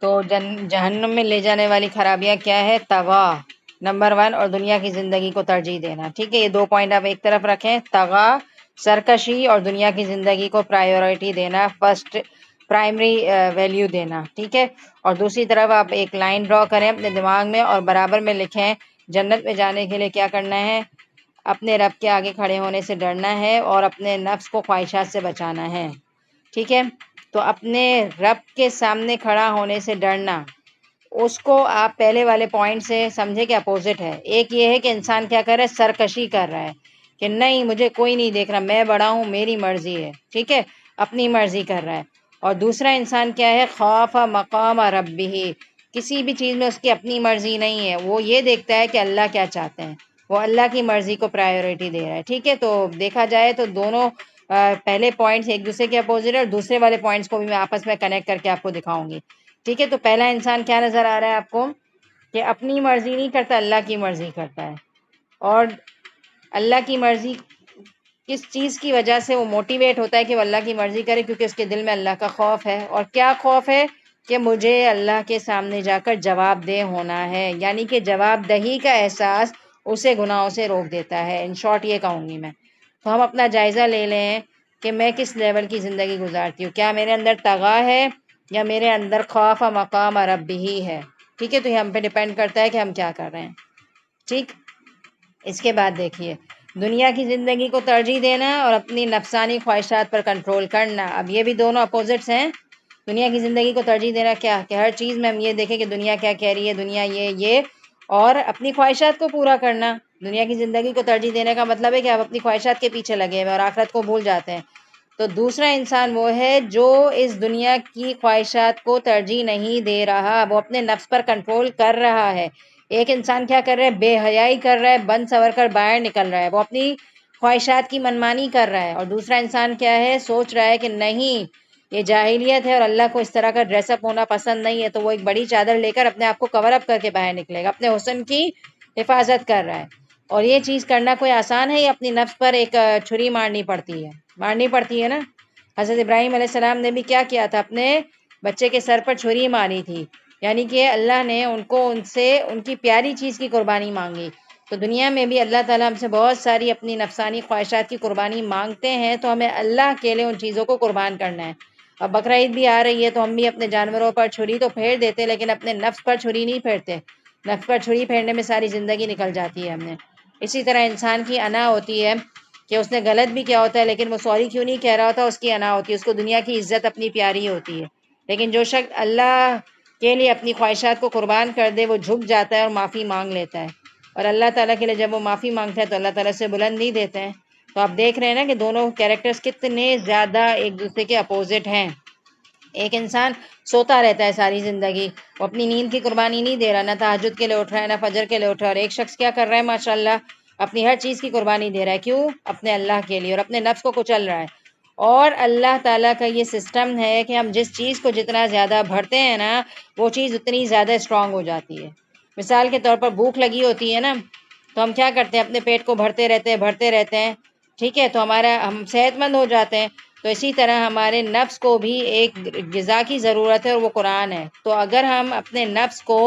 تو جہنم میں لے جانے والی خرابیاں کیا ہے؟ طغا نمبر 1 اور دنیا کی زندگی کو ترجیح دینا. ٹھیک ہے، یہ 2 پوائنٹ آپ ایک طرف رکھیں. طغا سرکشی اور دنیا کی زندگی کو پرائیورٹی دینا، فرسٹ پرائمری ویلیو دینا. ٹھیک ہے، اور دوسری طرف آپ ایک لائن ڈرا کریں اپنے دماغ میں اور برابر میں لکھیں جنت میں جانے کے لیے کیا کرنا ہے؟ اپنے رب کے آگے کھڑے ہونے سے ڈرنا ہے اور اپنے نفس کو خواہشات سے بچانا ہے. ٹھیک ہے، تو اپنے رب کے سامنے کھڑا ہونے سے ڈرنا، اس کو آپ پہلے والے پوائنٹ سے سمجھے کہ اپوزٹ ہے. ایک یہ ہے کہ انسان کیا کر رہا ہے؟ سرکشی کر رہا ہے کہ نہیں مجھے کوئی نہیں دیکھ رہا، میں بڑا ہوں، میری مرضی ہے. ٹھیک ہے، اپنی مرضی کر رہا ہے. اور دوسرا انسان کیا ہے؟ خوف مقام ربہ، کسی بھی چیز میں اس کی اپنی مرضی نہیں ہے، وہ یہ دیکھتا ہے کہ اللہ کیا چاہتے ہیں، وہ اللہ کی مرضی کو پرائیورٹی دے رہا ہے. ٹھیک ہے، تو دیکھا جائے تو دونوں پہلے پوائنٹس ایک دوسرے کے اپوزٹ ہے اور دوسرے والے پوائنٹس کو بھی میں آپس میں کنیکٹ کر کے آپ کو دکھاؤں گی. ٹھیک ہے، تو پہلا انسان کیا نظر آ رہا ہے آپ کو؟ کہ اپنی مرضی نہیں کرتا، اللہ کی مرضی کرتا ہے. اور اللہ کی مرضی کس چیز کی وجہ سے وہ موٹیویٹ ہوتا ہے کہ وہ اللہ کی مرضی کرے؟ کیونکہ اس کے دل میں اللہ کا خوف ہے. اور کیا خوف ہے؟ کہ مجھے اللہ کے سامنے جا کر جواب دہ ہونا ہے، یعنی کہ جواب دہی کا احساس اسے گناہوں سے روک دیتا ہے. ان شارٹ یہ کہوں گی میں. تو ہم اپنا جائزہ لے لیں کہ میں کس لیول کی زندگی گزارتی ہوں. کیا میرے اندر طغا ہے یا میرے اندر خوف مقام ربہ ہے؟ ٹھیک ہے، تو یہ ہم پہ ڈیپینڈ کرتا ہے کہ ہم کیا کر رہے ہیں. ٹھیک، اس کے بعد دیکھیے دنیا کی زندگی کو ترجیح دینا اور اپنی نفسانی خواہشات پر کنٹرول کرنا. اب یہ بھی دونوں اپوزٹس ہیں. دنیا کی زندگی کو ترجیح دینا کیا کہ ہر چیز میں ہم یہ دیکھیں کہ دنیا کیا کہہ رہی ہے، دنیا یہ اور اپنی خواہشات کو پورا کرنا. دنیا کی زندگی کو ترجیح دینے کا مطلب ہے کہ آپ اپنی خواہشات کے پیچھے لگے ہوئے اور آخرت کو بھول جاتے ہیں. تو دوسرا انسان وہ ہے جو اس دنیا کی خواہشات کو ترجیح نہیں دے رہا، وہ اپنے نفس پر کنٹرول کر رہا ہے. ایک انسان کیا کر رہا ہے؟ بے حیائی کر رہا ہے، بند سور کر باہر نکل رہا ہے، وہ اپنی خواہشات کی منمانی کر رہا ہے. اور دوسرا انسان کیا ہے؟ سوچ رہا ہے کہ نہیں یہ جاہلیت ہے اور اللہ کو اس طرح کا ڈریس اپ ہونا پسند نہیں ہے، تو وہ ایک بڑی چادر لے کر اپنے آپ کو کور اپ کر کے باہر نکلے گا، اپنے حسن کی حفاظت کر رہا ہے. اور یہ چیز کرنا کوئی آسان ہے؟ یہ اپنی نفس پر ایک چھری مارنی پڑتی ہے نا. حضرت ابراہیم علیہ السلام نے بھی کیا کیا تھا؟ اپنے بچے کے سر پر چھری ماری تھی، یعنی کہ اللہ نے ان سے ان کی پیاری چیز کی قربانی مانگی. تو دنیا میں بھی اللہ تعالیٰ ہم سے بہت ساری اپنی نفسانی خواہشات کی قربانی مانگتے ہیں، تو ہمیں اللہ کے لیے ان چیزوں کو قربان کرنا ہے. اب بقرعید بھی آ رہی ہے تو ہم بھی اپنے جانوروں پر چھری تو پھیر دیتے، لیکن اپنے نفس پر چھری نہیں پھیرتے. نفس پر چھری پھیرنے میں ساری زندگی نکل جاتی ہے ہم نے. اسی طرح انسان کی انا ہوتی ہے کہ اس نے غلط بھی کیا ہوتا ہے لیکن وہ سوری کیوں نہیں کہہ رہا ہوتا، اس کی انا ہوتی ہے. اس کو دنیا کی عزت اپنی پیاری ہوتی ہے. لیکن جو شخص اللہ کے لیے اپنی خواہشات کو قربان کر دے وہ جھک جاتا ہے اور معافی مانگ لیتا ہے. اور اللہ تعالیٰ کے لیے جب وہ معافی مانگتا ہے تو اللہ تعالیٰ سے بلند نہیں دیتے ہیں. تو آپ دیکھ رہے ہیں نا کہ دونوں کیریکٹرز کتنے زیادہ ایک دوسرے کے اپوزٹ ہیں. ایک انسان سوتا رہتا ہے ساری زندگی، وہ اپنی نیند کی قربانی نہیں دے رہا، نہ تہجد کے لیے اٹھ رہا ہے نہ فجر کے لیے اٹھ رہا ہے. اور ایک شخص کیا کر رہا ہے؟ ماشاءاللہ اپنی ہر چیز کی قربانی دے رہا ہے. کیوں؟ اپنے اللہ کے لیے، اور اپنے نفس کو کچل رہا ہے. اور اللہ تعالیٰ کا یہ سسٹم ہے کہ ہم جس چیز کو جتنا زیادہ بھرتے ہیں نا وہ چیز اتنی زیادہ اسٹرانگ ہو جاتی ہے. مثال کے طور پر بھوک لگی ہوتی ہے نا، تو ہم کیا کرتے ہیں؟ اپنے پیٹ کو بھرتے رہتے ہیں. ٹھیک ہے، تو ہم صحت مند ہو جاتے ہیں. تو اسی طرح ہمارے نفس کو بھی ایک غذا کی ضرورت ہے اور وہ قرآن ہے. تو اگر ہم اپنے نفس کو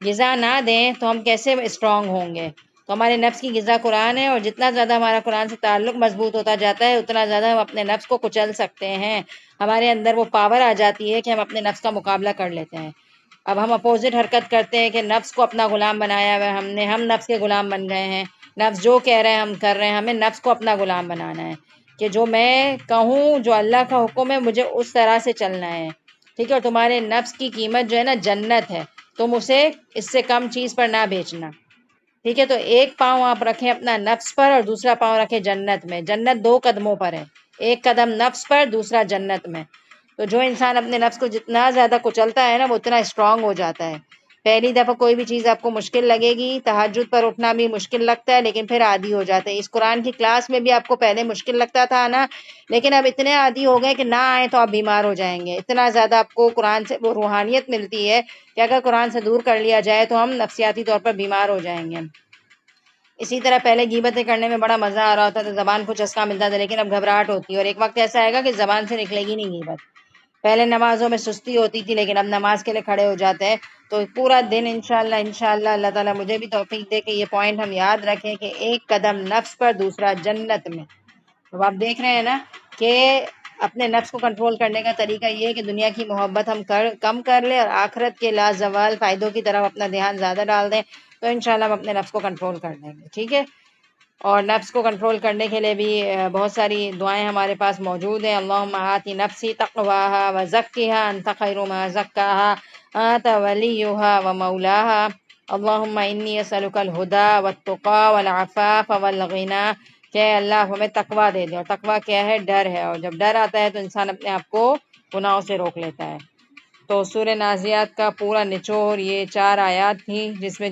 غذا نہ دیں تو ہم کیسے اسٹرانگ ہوں گے؟ تو ہمارے نفس کی غذا قرآن ہے، اور جتنا زیادہ ہمارا قرآن سے تعلق مضبوط ہوتا جاتا ہے اتنا زیادہ ہم اپنے نفس کو کچل سکتے ہیں. ہمارے اندر وہ پاور آ جاتی ہے کہ ہم اپنے نفس کا مقابلہ کر لیتے ہیں. اب ہم اپوزٹ حرکت کرتے ہیں کہ نفس کو اپنا غلام بنایا ہوا ہے ہم نفس کے غلام بن گئے ہیں. نفس جو کہہ رہے ہیں ہم کر رہے ہیں. ہمیں نفس کو اپنا غلام بنانا ہے کہ جو میں کہوں، جو اللہ کا حکم ہے، مجھے اس طرح سے چلنا ہے. ٹھیک ہے، اور تمہارے نفس کی قیمت جو ہے نا جنت ہے، تم اسے اس سے کم چیز پر نہ بیچنا. ٹھیک ہے، تو ایک پاؤں آپ رکھیں اپنا نفس پر اور دوسرا پاؤں رکھیں جنت میں. جنت 2 قدموں پر ہے، ایک قدم نفس پر، دوسرا جنت میں. تو جو انسان اپنے نفس کو جتنا زیادہ کچلتا ہے نا وہ اتنا اسٹرانگ ہو جاتا ہے. پہلی دفعہ کوئی بھی چیز آپ کو مشکل لگے گی، تہجد پر اٹھنا بھی مشکل لگتا ہے لیکن پھر عادی ہو جاتے ہیں. اس قرآن کی کلاس میں بھی آپ کو پہلے مشکل لگتا تھا نا، لیکن اب اتنے عادی ہو گئے کہ نہ آئیں تو آپ بیمار ہو جائیں گے. اتنا زیادہ آپ کو قرآن سے وہ روحانیت ملتی ہے کہ اگر قرآن سے دور کر لیا جائے تو ہم نفسیاتی طور پر بیمار ہو جائیں گے. اسی طرح پہلے غیبتیں کرنے میں بڑا مزہ آ رہا ہوتا تھا، زبان کو چسکا ملتا تھا، لیکن اب گھبراہٹ ہوتی ہے. اور ایک وقت ایسا آئے گا کہ زبان سے نکلے گی نہیں غیبت. پہلے نمازوں میں سستی ہوتی تھی لیکن اب نماز کے لیے کھڑے ہو جاتے ہیں. تو پورا دن انشاءاللہ اللہ تعالیٰ مجھے بھی توفیق دے کہ یہ پوائنٹ ہم یاد رکھیں کہ ایک قدم نفس پر دوسرا جنت میں. تو آپ دیکھ رہے ہیں نا کہ اپنے نفس کو کنٹرول کرنے کا طریقہ یہ ہے کہ دنیا کی محبت ہم کم کر لیں اور آخرت کے لازوال فائدوں کی طرف اپنا دھیان زیادہ ڈال دیں. تو انشاءاللہ ہم اپنے نفس کو کنٹرول کر لیں گے. ٹھیک ہے. اور نفس کو کنٹرول کرنے کے لیے بھی بہت ساری دعائیں ہمارے پاس موجود ہیں. اللہم آتی نفسی تقواہا وزکیہا انت خیر ما زکاہا انت ولیہا ومولاہا. اللہم انی اسألک الہدی والتقی والعفاف والغنی. کہ اللہ ہمیں تقوی دے دے. اور تقوی کیا ہے؟ ڈر ہے. اور جب ڈر آتا ہے تو انسان اپنے آپ کو گناہوں سے روک لیتا ہے. تو سورہ نازعات کا پورا نچوڑ یہ 4 آیات تھی جس میں